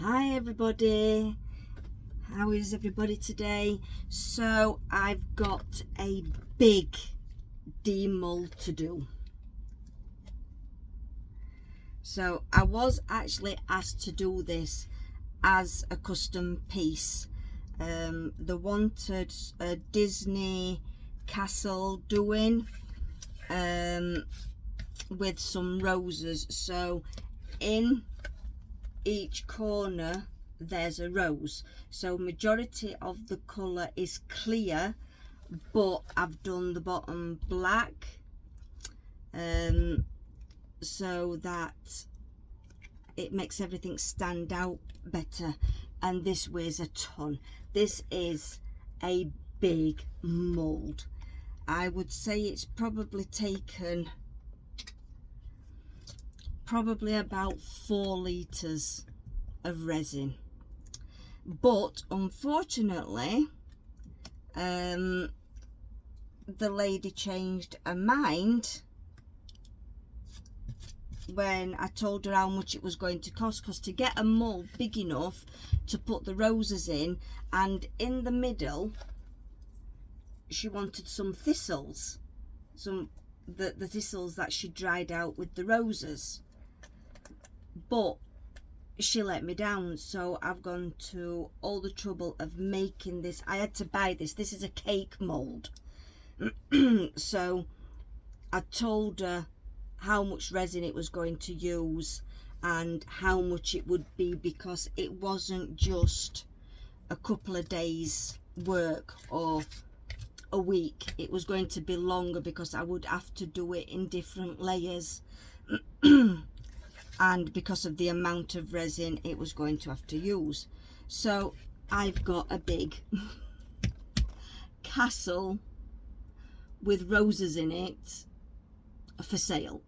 Hi everybody, how is everybody today? So I've got a big demold to do. So I was actually asked to do this as a custom piece. They wanted a Disney castle doing with some roses. So in each corner there's a rose, so majority of the colour is clear, but I've done the bottom black so that it makes everything stand out better. And this weighs a ton. This is a big mould. I would say it's probably taken about 4 litres of resin, but unfortunately the lady changed her mind when I told her how much it was going to cost, because to get a mould big enough to put the roses in, and in the middle she wanted some thistles, the thistles that she dried out with the roses, but she let me down. So I've gone to all the trouble of making this. I had to buy this. This is a cake mold. So I told her how much resin it was going to use and how much it would be, because it wasn't just a couple of days work or a week. It was going to be longer because I would have to do it in different layers and because of the amount of resin it was going to have to use. So I've got a big castle with roses in it for sale.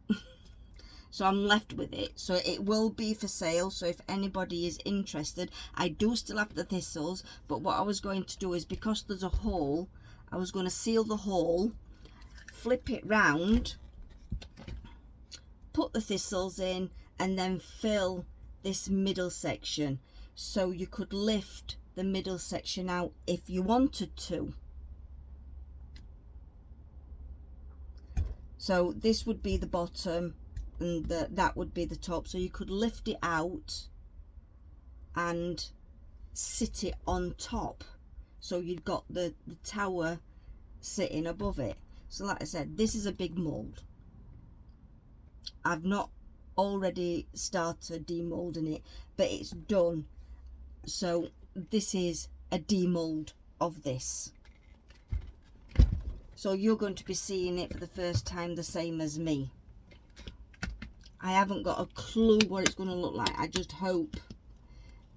So I'm left with it. So it will be for sale. So if anybody is interested, I do still have the thistles, but what I was going to do is, because there's a hole, I was going to seal the hole, flip it round, put the thistles in, and then fill this middle section, so you could lift the middle section out if you wanted to. So this would be the bottom and that would be the top, so you could lift it out and sit it on top, so you've got the tower sitting above it. So like I said, this is a big mold. I've not already started demolding it, but it's done. So this is a demold of this. So you're going to be seeing it for the first time, the same as me. I haven't got a clue what it's going to look like. I just hope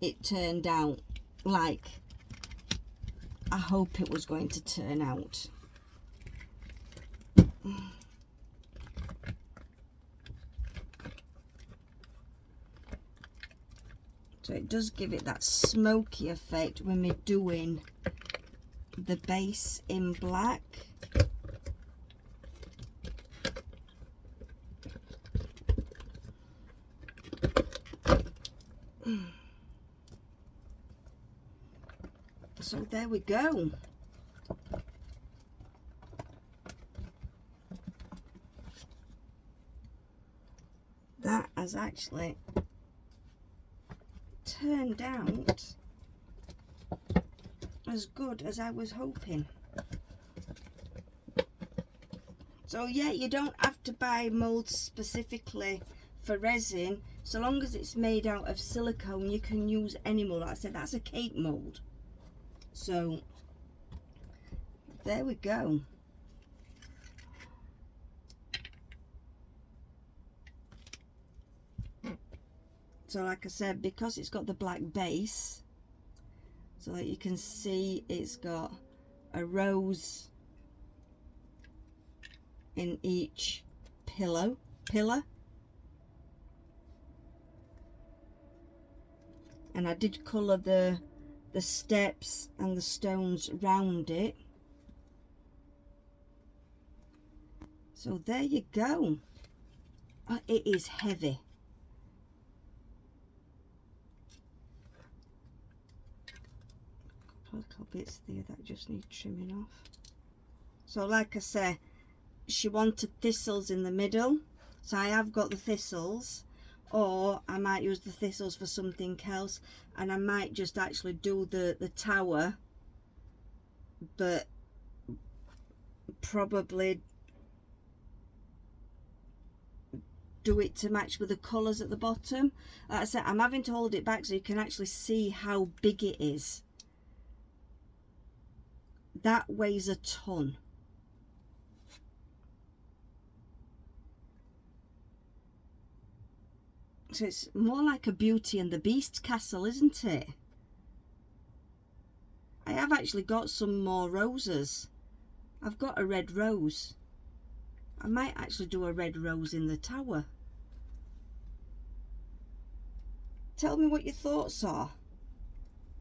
it turned out like I hope it was going to turn out. So it does give it that smoky effect when we're doing the base in black. So there we go. That has actually turned out as good as I was hoping. So yeah, you don't have to buy molds specifically for resin. So long as it's made out of silicone, you can use any mold. Like I said, that's a cake mold. So there we go. So like I said, because it's got the black base, so that you can see it's got a rose in each pillar. And I did colour the steps and the stones round it. So there you go. Oh, it is heavy. little bits there that just need trimming off. So like I say, she wanted thistles in the middle, so I have got the thistles, or I might use the thistles for something else, and I might just actually do the tower, but probably do it to match with the colours at the bottom. Like I said, I'm having to hold it back so you can actually see how big it is. That weighs a ton. So it's more like a Beauty and the Beast castle, isn't it? I have actually got some more roses. I've got a red rose. I might actually do a red rose in the tower. Tell me what your thoughts are.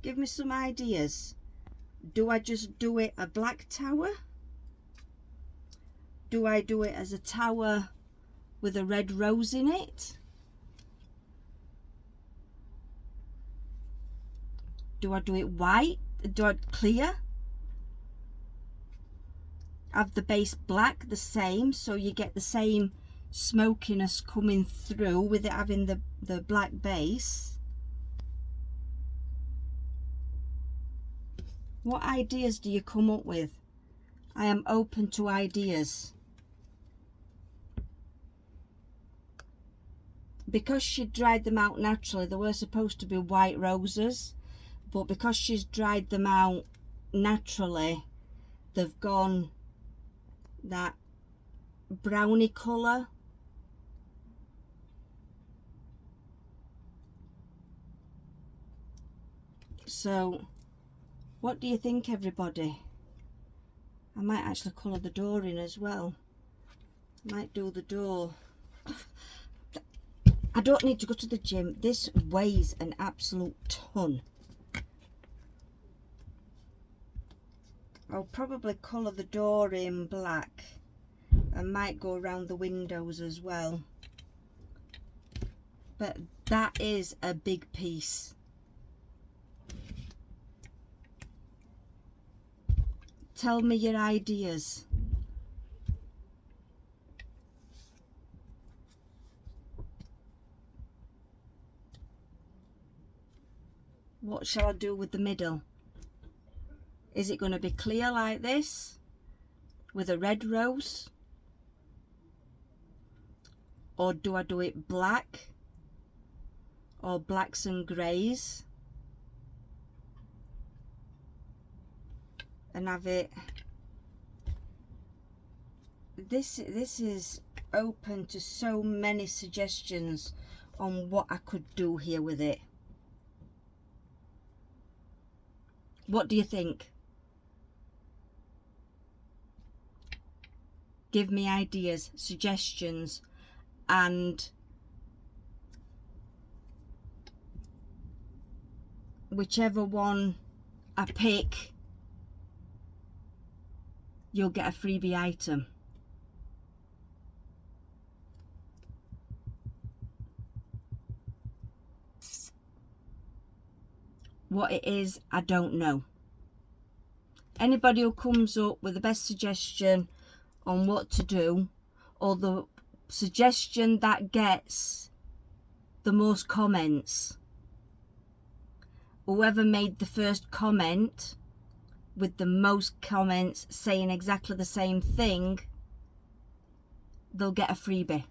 Give me some ideas. Do I just do it a black tower? Do I do it as a tower with a red rose in it? Do I do it white? Do I clear? Have the base black the same, so you get the same smokiness coming through with it having the black base. What ideas do you come up with? I am open to ideas. Because she dried them out naturally, they were supposed to be white roses, but because she's dried them out naturally, they've gone that browny colour. So what do you think, everybody? I might actually colour the door in as well. Might do the door. I don't need to go to the gym. This weighs an absolute ton. I'll probably colour the door in black. I might go around the windows as well. But that is a big piece. Tell me your ideas. What shall I do with the middle? Is it going to be clear like this with a red rose? Or do I do it black? Or blacks and greys? And have it... This is open to so many suggestions on what I could do here with it. What do you think? Give me ideas, suggestions, and whichever one I pick, you'll get a freebie item. What it is, I don't know. Anybody who comes up with the best suggestion on what to do, or the suggestion that gets the most comments, whoever made the first comment with the most comments saying exactly the same thing, they'll get a freebie.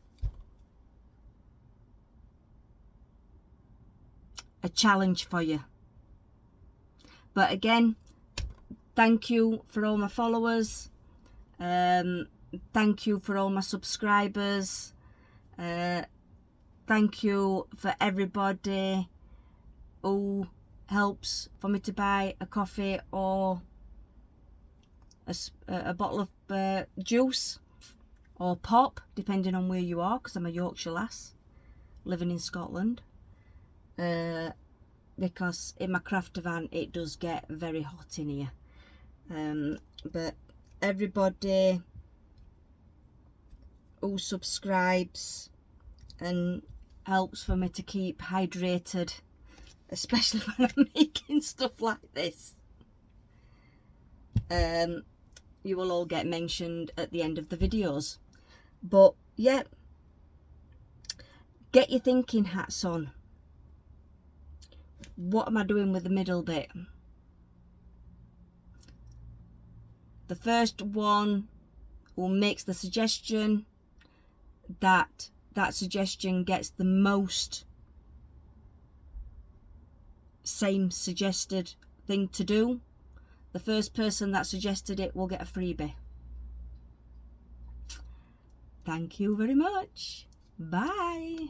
A challenge for you. But again, thank you for all my followers. Thank you for all my subscribers. Thank you for everybody who helps for me to buy a coffee or a bottle of juice or pop, depending on where you are, because I'm a Yorkshire lass living in Scotland. Because in my craft van it does get very hot in here. But everybody who subscribes and helps for me to keep hydrated, especially when I'm making stuff like this. you will all get mentioned at the end of the videos. But yeah, get your thinking hats on. What am I doing with the middle bit? The first one who makes the suggestion, that suggestion gets the most same suggested thing to do. The first person that suggested it will get a freebie. Thank you very much. Bye.